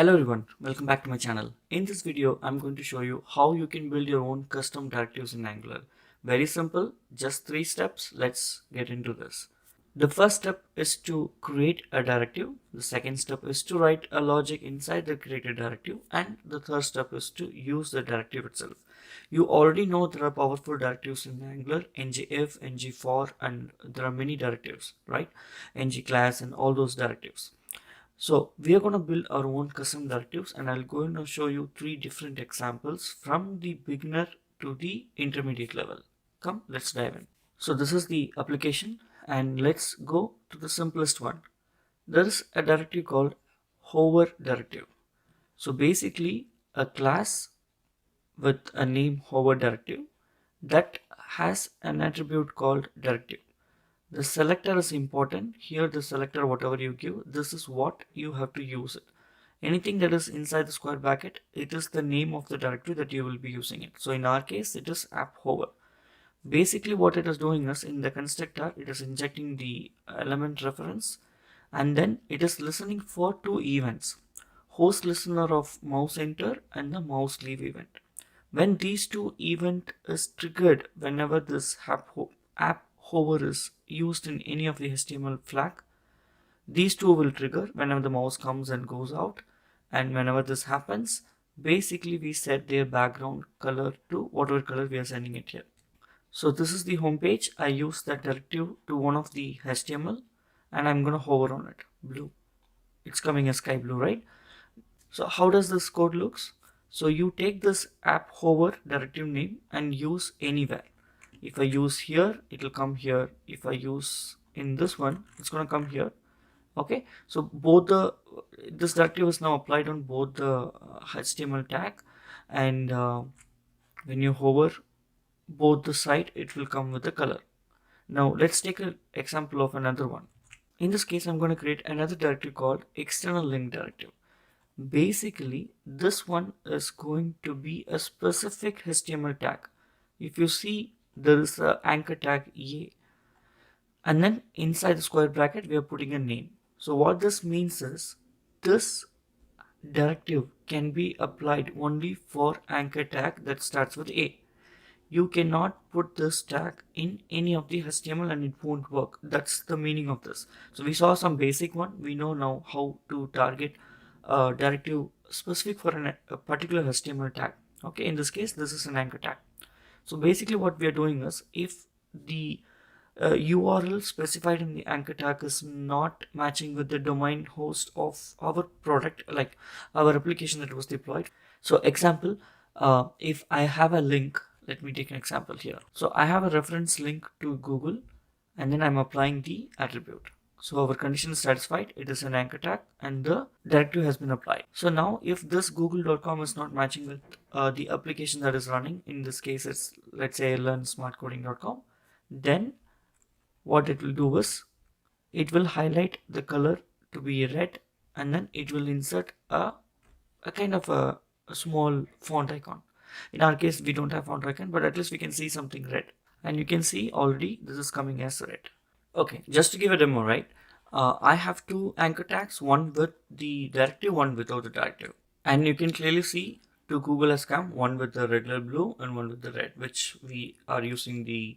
Hello everyone, welcome back to my channel. In this video, I'm going to show you how you can build your own custom directives in Angular. Very simple, just 3 steps. Let's get into this. The first step is to create a directive. The second step is to write a logic inside the created directive. And the third step is to use the directive itself. You already know there are powerful directives in Angular, ngIf, ngFor, and there are many directives, right? ngClass and all those directives. So we are going to build our own custom directives, and I'll go and show you 3 different examples from the beginner to the intermediate level. Come, let's dive in. So this is the application, and let's go to the simplest one. There is a directive called hover directive. So basically a class with a name hover directive that has an attribute called directive. The selector is important. Here the selector, whatever you give, this is what you have to use it. Anything that is inside the square bracket, it is the name of the directory that you will be using it. So in our case, it is app hover. Basically what it is doing is, in the constructor, it is injecting the element reference, and then it is listening for 2 events: host listener of mouse enter and the mouse leave event. When these 2 event is triggered whenever this app hover is used in any of the HTML flag, these 2 will trigger whenever the mouse comes and goes out. And whenever this happens, basically we set their background color to whatever color we are sending it here. So this is the home page. I use that directive to one of the HTML, and I'm going to hover on it. Blue. It's coming as sky blue, right? So how does this code looks? So you take this app hover directive name and use anywhere. If I use here, it will come here. If I use in this one, it's going to come here. Okay, so this directive is now applied on both the HTML tag, and when you hover both the side, it will come with the color. Now let's take an example of another one. In this case, I'm going to create another directive called external link directive. Basically, this one is going to be a specific HTML tag. If you see, there is a anchor tag EA, and then inside the square bracket we are putting a name. So what this means is, this directive can be applied only for anchor tag that starts with A. You cannot put this tag in any of the HTML and it won't work. That's the meaning of this. So we saw some basic one. We know now how to target a directive specific for a particular HTML tag. Okay, in this case, this is an anchor tag. So basically what we are doing is, if the URL specified in the anchor tag is not matching with the domain host of our product, like our application that was deployed. So example, if I have a link, let me take an example here. So I have a reference link to Google, and then I'm applying the attribute. So our condition is satisfied, it is an anchor tag, and the directive has been applied. So now if this google.com is not matching with the application that is running, in this case it's, let's say, learnsmartcoding.com, then what it will do is, it will highlight the color to be red, and then it will insert a kind of a small font icon. In our case, we don't have font icon, but at least we can see something red, and you can see already this is coming as red. Okay, just to give a demo, right? I have 2 anchor tags, one with the directive, one without the directive, and you can clearly see 2 Google has come, one with the regular blue and one with the red, which we are using the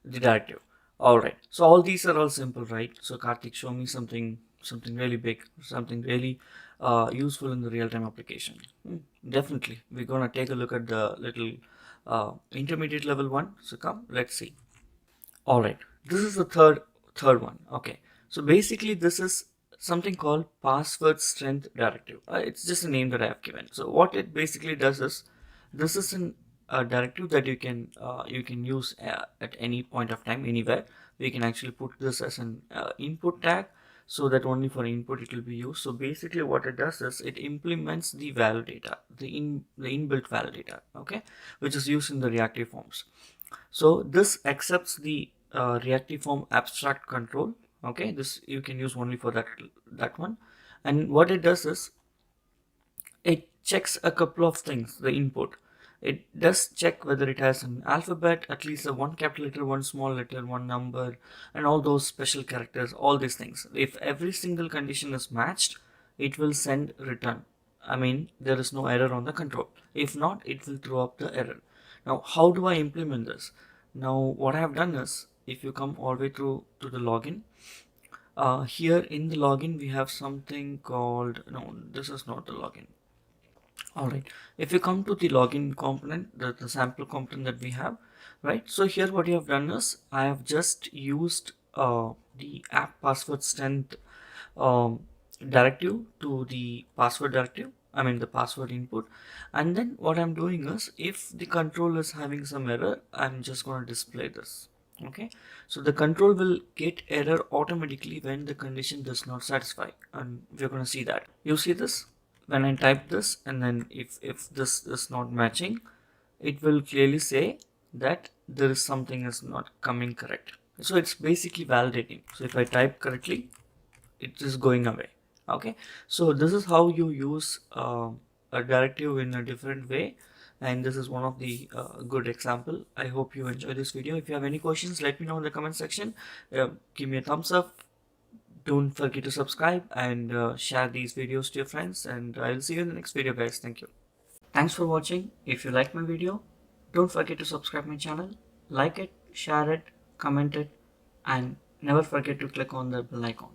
directive. All right, so all these are all simple, right? So Karthik, show me something really big, something really useful in the real-time application. Definitely, we're gonna take a look at the little intermediate level one. So come, let's see. All right, this is the third one. Okay, so basically this is something called password strength directive. It's just a name that I have given. So what it basically does is, this is a directive that you can use at any point of time, anywhere. We can actually put this as an input tag, so that only for input it will be used. So basically what it does is, it implements the validator, the inbuilt validator, okay, which is used in the reactive forms. So this accepts the reactive form abstract control. Okay, this you can use only for that one. And what it does is, it checks a couple of things. The input, it does check whether it has an alphabet, at least a 1 capital letter, 1 small letter, 1 number, and all those special characters, all these things. If every single condition is matched, it will send return I mean there is no error on the control. If not, it will throw up the error. Now how do I implement this? Now what I have done is, if you come all the way through to the login, here in the login we have something called, no, this is not the login. Alright, if you come to the login component, the sample component that we have, right? So here what you have done is, I have just used the app password strength directive to the password directive, I mean the password input. And then what I'm doing is, if the control is having some error, I'm just going to display this. Okay, so the control will get error automatically when the condition does not satisfy, and we're going to see that. You see this when I type this, and then if this is not matching, it will clearly say that there is something is not coming correct. So it's basically validating. So if I type correctly, it is going away. Okay, so this is how you use a directive in a different way, and this is one of the good example. I hope you enjoy this video. If you have any questions, let me know in the comment section. Give me a thumbs up. Don't forget to subscribe and share these videos to your friends, and I'll see you in the next video, guys. Thank you. Thanks for watching. If you like my video, don't forget to subscribe my channel, like it, share it, comment it, and never forget to click on the bell icon.